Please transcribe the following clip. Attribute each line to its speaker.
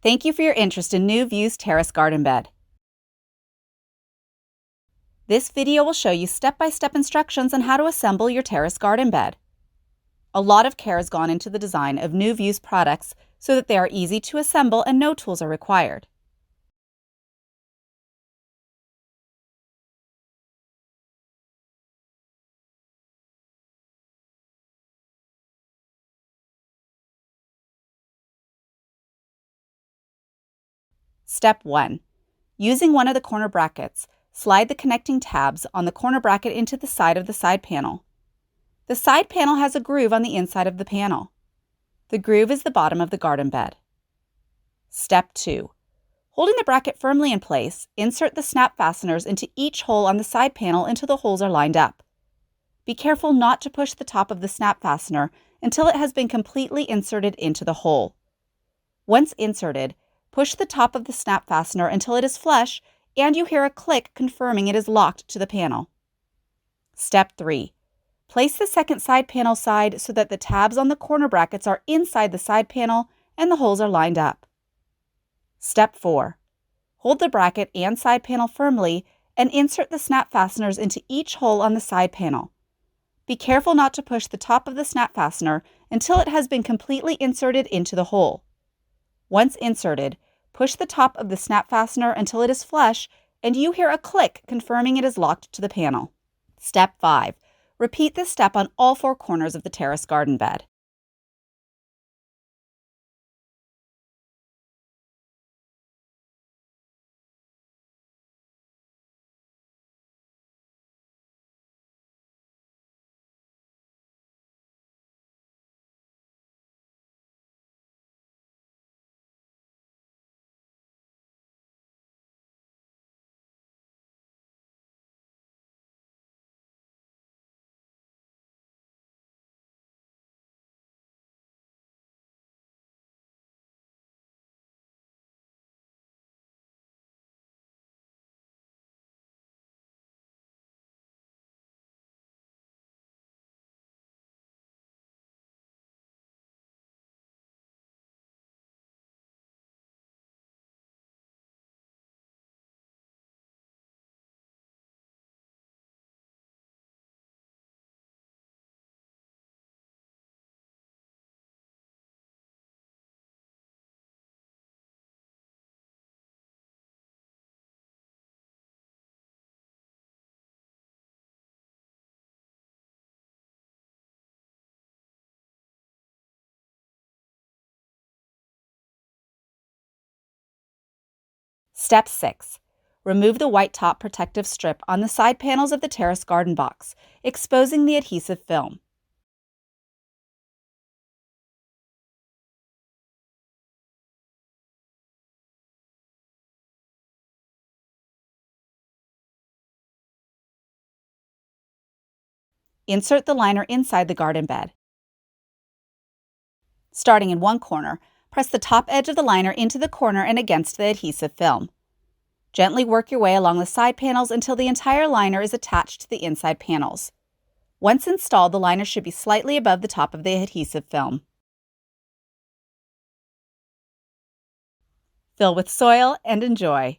Speaker 1: Thank you for your interest in NuVue's Terrace Garden bed. This video will show you step-by-step instructions on how to assemble your terrace garden bed. A lot of care has gone into the design of NuVue's products so that they are easy to assemble and no tools are required. Step 1. Using one of the corner brackets, slide the connecting tabs on the corner bracket into the side of the side panel. The side panel has a groove on the inside of the panel. The groove is the bottom of the garden bed. Step 2. Holding the bracket firmly in place, insert the snap fasteners into each hole on the side panel until the holes are lined up. Be careful not to push the top of the snap fastener until it has been completely inserted into the hole. Once inserted, push the top of the snap fastener until it is flush and you hear a click confirming it is locked to the panel. Step 3. Place the second side panel side so that the tabs on the corner brackets are inside the side panel and the holes are lined up. Step 4. Hold the bracket and side panel firmly and insert the snap fasteners into each hole on the side panel. Be careful not to push the top of the snap fastener until it has been completely inserted into the hole. Once inserted, push the top of the snap fastener until it is flush and you hear a click confirming it is locked to the panel. Step 5. Repeat this step on all four corners of the terrace garden bed. Step 6. Remove the white top protective strip on the side panels of the terrace garden box, exposing the adhesive film. Insert the liner inside the garden bed. Starting in one corner, press the top edge of the liner into the corner and against the adhesive film. Gently work your way along the side panels until the entire liner is attached to the inside panels. Once installed, the liner should be slightly above the top of the adhesive film. Fill with soil and enjoy.